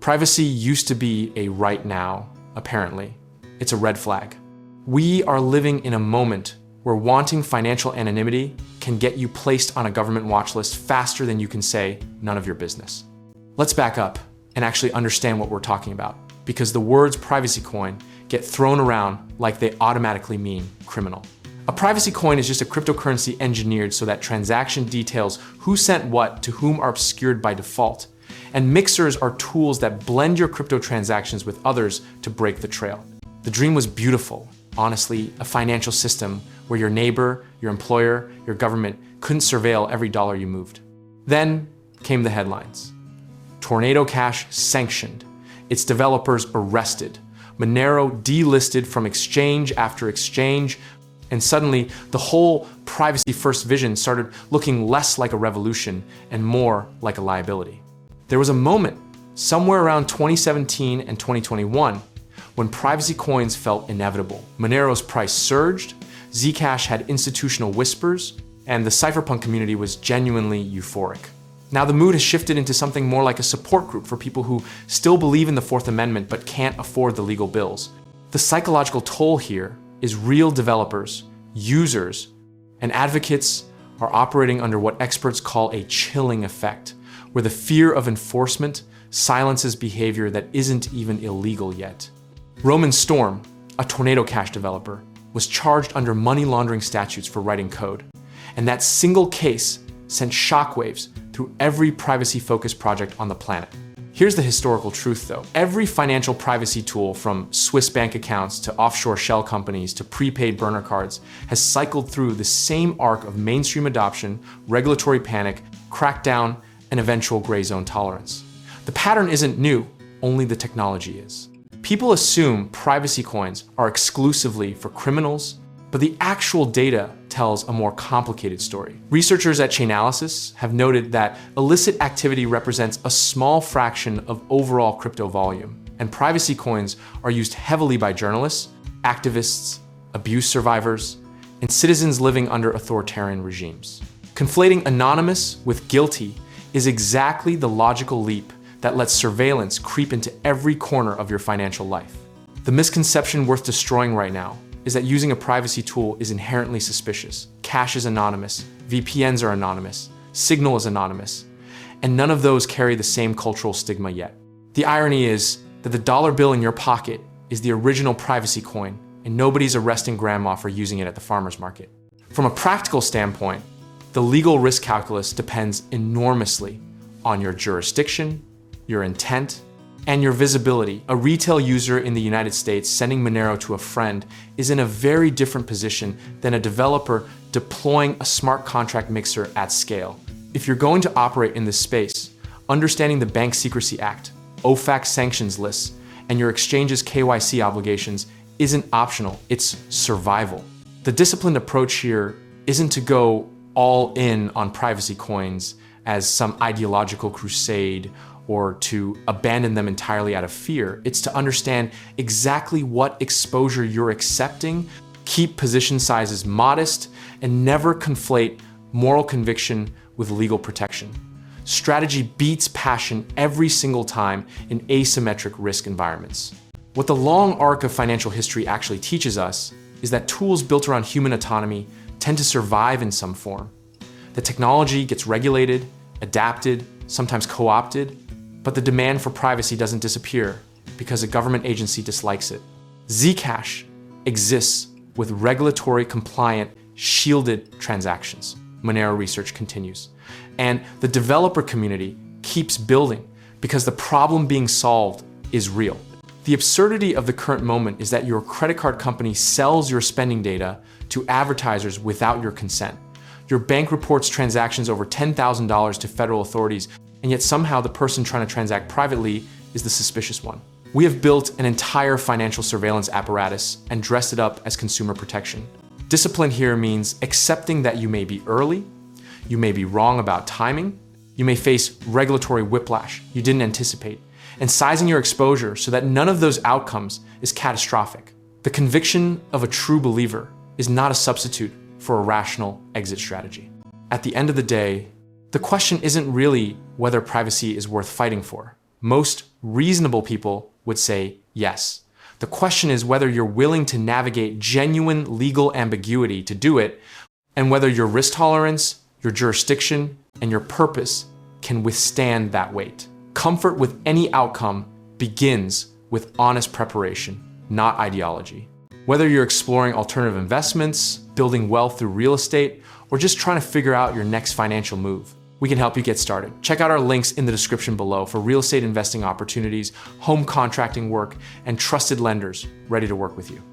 Privacy used to be a right now, apparently. It's a red flag. We are living in a moment where wanting financial anonymity can get you placed on a government watch list faster than you can say none of your business. Let's back up and actually understand what we're talking about, because the words privacy coin get thrown around like they automatically mean criminal. A privacy coin is just a cryptocurrency engineered so that transaction details who sent what to whom are obscured by default. And mixers are tools that blend your crypto transactions with others to break the trail. The dream was beautiful. Honestly, a financial system where your neighbor, your employer, your government couldn't surveil every dollar you moved. Then came the headlines. Tornado Cash sanctioned, its developers arrested, Monero delisted from exchange after exchange, and suddenly the whole privacy-first vision started looking less like a revolution and more like a liability. There was a moment, somewhere around 2017 and 2021, when privacy coins felt inevitable. Monero's price surged, Zcash had institutional whispers, and the cypherpunk community was genuinely euphoric. Now the mood has shifted into something more like a support group for people who still believe in the Fourth Amendment but can't afford the legal bills. The psychological toll here is real developers, users, and advocates are operating under what experts call a chilling effect, where the fear of enforcement silences behavior that isn't even illegal yet. Roman Storm, a Tornado Cash developer, was charged under money laundering statutes for writing code, and that single case sent shockwaves through every privacy-focused project on the planet. Here's the historical truth though. Every financial privacy tool, from Swiss bank accounts to offshore shell companies to prepaid burner cards, has cycled through the same arc of mainstream adoption, regulatory panic, crackdown, and eventual gray zone tolerance. The pattern isn't new, only the technology is. People assume privacy coins are exclusively for criminals, but the actual data tells a more complicated story. Researchers at Chainalysis have noted that illicit activity represents a small fraction of overall crypto volume, and privacy coins are used heavily by journalists, activists, abuse survivors, and citizens living under authoritarian regimes. Conflating anonymous with guilty is exactly the logical leap that lets surveillance creep into every corner of your financial life. The misconception worth destroying right now is that using a privacy tool is inherently suspicious. Cash is anonymous, VPNs are anonymous, Signal is anonymous, and none of those carry the same cultural stigma yet. The irony is that the dollar bill in your pocket is the original privacy coin, and nobody's arresting grandma for using it at the farmer's market. From a practical standpoint, the legal risk calculus depends enormously on your jurisdiction, your intent, and your visibility. A retail user in the United States sending Monero to a friend is in a very different position than a developer deploying a smart contract mixer at scale. If you're going to operate in this space, understanding the Bank Secrecy Act, OFAC sanctions lists, and your exchange's KYC obligations isn't optional, it's survival. The disciplined approach here isn't to go all in on privacy coins as some ideological crusade or to abandon them entirely out of fear. It's to understand exactly what exposure you're accepting, keep position sizes modest, and never conflate moral conviction with legal protection. Strategy beats passion every single time in asymmetric risk environments. What the long arc of financial history actually teaches us is that tools built around human autonomy tend to survive in some form. The technology gets regulated, adapted, sometimes co-opted, but the demand for privacy doesn't disappear because a government agency dislikes it. Zcash exists with regulatory compliant, shielded transactions, Monero research continues. And the developer community keeps building because the problem being solved is real. The absurdity of the current moment is that your credit card company sells your spending data to advertisers without your consent. Your bank reports transactions over $10,000 to federal authorities, and yet somehow the person trying to transact privately is the suspicious one. We have built an entire financial surveillance apparatus and dressed it up as consumer protection. Discipline here means accepting that you may be early, you may be wrong about timing, you may face regulatory whiplash you didn't anticipate, and sizing your exposure so that none of those outcomes is catastrophic. The conviction of a true believer is not a substitute for a rational exit strategy. At the end of the day, the question isn't really whether privacy is worth fighting for. Most Reasonable people would say yes. The question is whether you're willing to navigate genuine legal ambiguity to do it, and whether your risk tolerance, your jurisdiction, and your purpose can withstand that weight. Comfort with any outcome begins with honest preparation, not ideology. Whether you're exploring alternative investments, building wealth through real estate, or just trying to figure out your next financial move, we can help you get started. Check out our links in the description below for real estate investing opportunities, home contracting work, and trusted lenders ready to work with you.